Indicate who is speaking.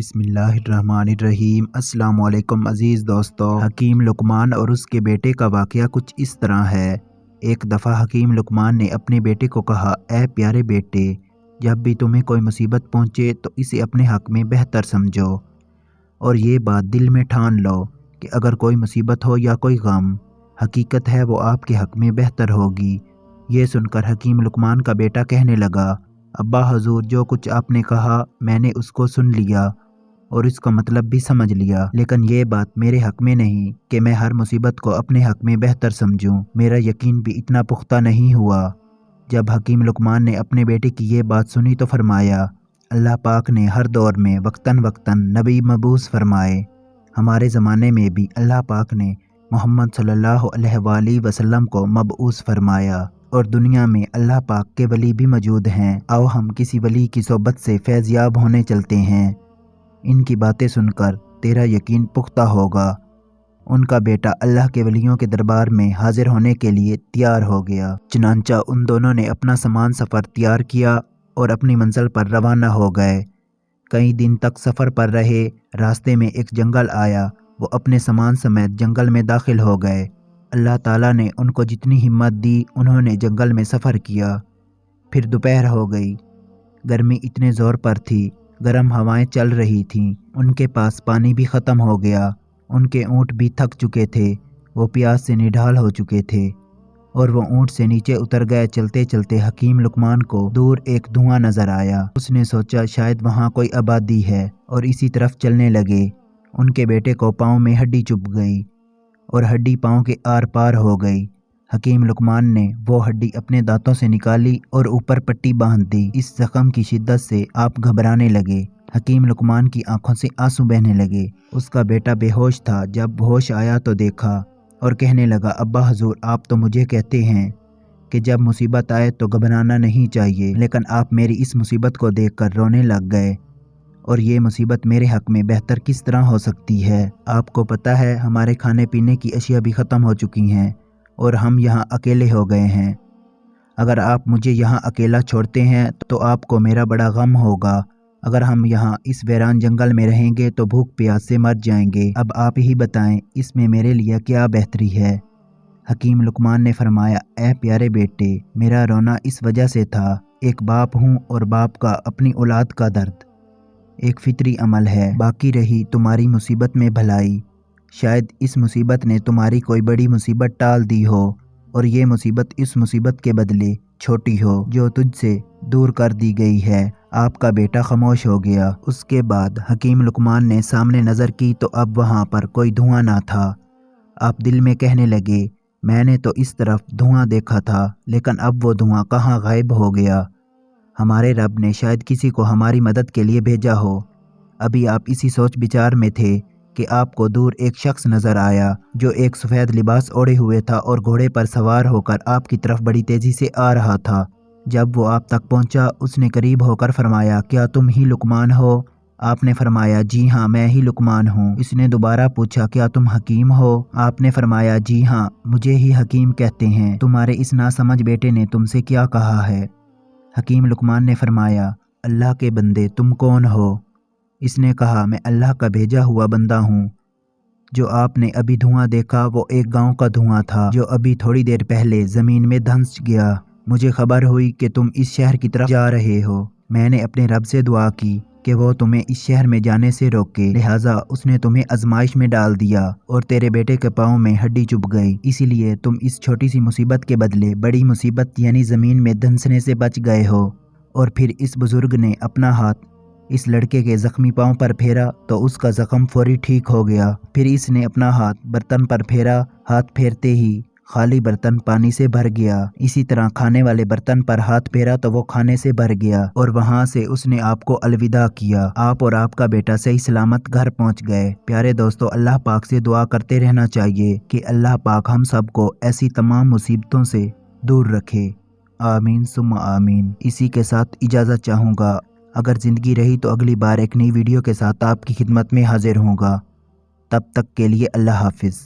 Speaker 1: बिस्मिल्लाहिर्रहमानिर्रहीम। अस्सलाम वालेकुम अज़ीज़ दोस्तों। हकीम लुकमान और उसके बेटे का वाक़या कुछ इस तरह है। एक दफ़ा हकीम लुकमान ने अपने बेटे को कहा, ऐ प्यारे बेटे, जब भी तुम्हें कोई मुसीबत पहुँचे तो इसे अपने हक़ में बेहतर समझो और ये बात दिल में ठान लो कि अगर कोई मुसीबत हो या कोई गम, हकीकत है वो आपके हक़ में बेहतर होगी। ये सुनकर हकीम लुकमान का बेटा कहने लगा, अब्बा हजूर, जो कुछ आपने कहा मैंने उसको सुन लिया और इसका मतलब भी समझ लिया, लेकिन ये बात मेरे हक़ में नहीं कि मैं हर मुसीबत को अपने हक़ में बेहतर समझूं। मेरा यकीन भी इतना पुख्ता नहीं हुआ। जब हकीम लुकमान ने अपने बेटे की ये बात सुनी तो फरमाया, अल्लाह पाक ने हर दौर में वक्तन वक्तन नबी मबूस फरमाए। हमारे ज़माने में भी अल्लाह पाक ने मोहम्मद सल्लल्लाहु अलैहि वसल्लम को मबऊस फरमाया और दुनिया में अल्लाह पाक के वली भी मौजूद हैं। आओ हम किसी वली की सोबत से फैज़याब होने चलते हैं। इनकी बातें सुनकर तेरा यकीन पुख्ता होगा। उनका बेटा अल्लाह के वलियों के दरबार में हाजिर होने के लिए तैयार हो गया। चुनांचा उन दोनों ने अपना सामान सफ़र तैयार किया और अपनी मंजिल पर रवाना हो गए। कई दिन तक सफ़र पर रहे। रास्ते में एक जंगल आया। वो अपने सामान समेत जंगल में दाखिल हो गए। अल्लाह ताला ने उनको जितनी हिम्मत दी उन्होंने जंगल में सफ़र किया। फिर दोपहर हो गई। गर्मी इतने ज़ोर पर थी, गर्म हवाएं चल रही थीं। उनके पास पानी भी ख़त्म हो गया। उनके ऊँट भी थक चुके थे। वो प्यास से निढाल हो चुके थे और वो ऊँट से नीचे उतर गए। चलते चलते हकीम लुकमान को दूर एक धुआं नज़र आया। उसने सोचा शायद वहाँ कोई आबादी है और इसी तरफ चलने लगे। उनके बेटे को पाँव में हड्डी चुभ गई और हड्डी पाँव के आर पार हो गई। हकीम लुकमान ने वो हड्डी अपने दांतों से निकाली और ऊपर पट्टी बांध दी। इस जख्म की शिद्दत से आप घबराने लगे। हकीम लुकमान की आंखों से आंसू बहने लगे। उसका बेटा बेहोश था। जब होश आया तो देखा और कहने लगा, अब्बा हजूर, आप तो मुझे कहते हैं कि जब मुसीबत आए तो घबराना नहीं चाहिए, लेकिन आप मेरी इस मुसीबत को देखकर रोने लग गए और ये मुसीबत मेरे हक़ में बेहतर किस तरह हो सकती है? आपको पता है हमारे खाने पीने की अशिया भी ख़त्म हो चुकी हैं और हम यहाँ अकेले हो गए हैं। अगर आप मुझे यहाँ अकेला छोड़ते हैं तो आपको मेरा बड़ा गम होगा। अगर हम यहाँ इस वीरान जंगल में रहेंगे तो भूख प्यास से मर जाएंगे। अब आप ही बताएं, इसमें मेरे लिए क्या बेहतरी है? हकीम लुकमान ने फरमाया, ऐ प्यारे बेटे, मेरा रोना इस वजह से था, एक बाप हूँ और बाप का अपनी औलाद का दर्द एक फितरी अमल है। बाकी रही तुम्हारी मुसीबत में भलाई, शायद इस मुसीबत ने तुम्हारी कोई बड़ी मुसीबत टाल दी हो और ये मुसीबत इस मुसीबत के बदले छोटी हो जो तुझसे दूर कर दी गई है। आपका बेटा खामोश हो गया। उसके बाद हकीम लुकमान ने सामने नज़र की तो अब वहाँ पर कोई धुआं ना था। आप दिल में कहने लगे, मैंने तो इस तरफ धुआं देखा था, लेकिन अब वो धुआं कहाँ गायब हो गया। हमारे रब ने शायद किसी को हमारी मदद के लिए भेजा हो। अभी आप इसी सोच विचार में थे कि आपको दूर एक शख्स नज़र आया जो एक सफ़ेद लिबास ओढ़े हुए था और घोड़े पर सवार होकर आपकी तरफ बड़ी तेज़ी से आ रहा था। जब वो आप तक पहुंचा, उसने करीब होकर फरमाया, क्या तुम ही लुकमान हो? आपने फरमाया, जी हाँ, मैं ही लुकमान हूँ। इसने दोबारा पूछा, क्या तुम हकीम हो? आपने फरमाया, जी हाँ, मुझे ही हकीम कहते हैं। तुम्हारे इस नासमझ बेटे ने तुमसे क्या कहा है? हकीम लुकमान ने फरमाया, अल्लाह के बंदे, तुम कौन हो? इसने कहा, मैं अल्लाह का भेजा हुआ बंदा हूँ। जो आपने अभी धुआं देखा वो एक गांव का धुआं था जो अभी थोड़ी देर पहले ज़मीन में धंस गया। मुझे खबर हुई कि तुम इस शहर की तरफ जा रहे हो। मैंने अपने रब से दुआ की कि वो तुम्हें इस शहर में जाने से रोके, लिहाजा उसने तुम्हें आजमाइश में डाल दिया और तेरे बेटे के पाँव में हड्डी चुभ गई। इसीलिए तुम इस छोटी सी मुसीबत के बदले बड़ी मुसीबत यानी ज़मीन में धंसने से बच गए हो। और फिर इस बुज़ुर्ग ने अपना हाथ इस लड़के के ज़ख्मी पाँव पर फेरा तो उसका ज़ख्म फौरी ठीक हो गया। फिर इसने अपना हाथ बर्तन पर फेरा। हाथ फेरते ही खाली बर्तन पानी से भर गया। इसी तरह खाने वाले बर्तन पर हाथ फेरा तो वो खाने से भर गया और वहाँ से उसने आपको अलविदा किया। आप और आपका बेटा सही सलामत घर पहुँच गए। प्यारे दोस्तों, अल्लाह पाक से दुआ करते रहना चाहिए कि अल्लाह पाक हम सबको ऐसी तमाम मुसीबतों से दूर रखे। आमीन सुम्मा आमीन। इसी के साथ इजाज़त चाहूँगा। अगर ज़िंदगी रही तो अगली बार एक नई वीडियो के साथ आपकी खिदमत में हाजिर होऊंगा। तब तक के लिए अल्लाह हाफिज़।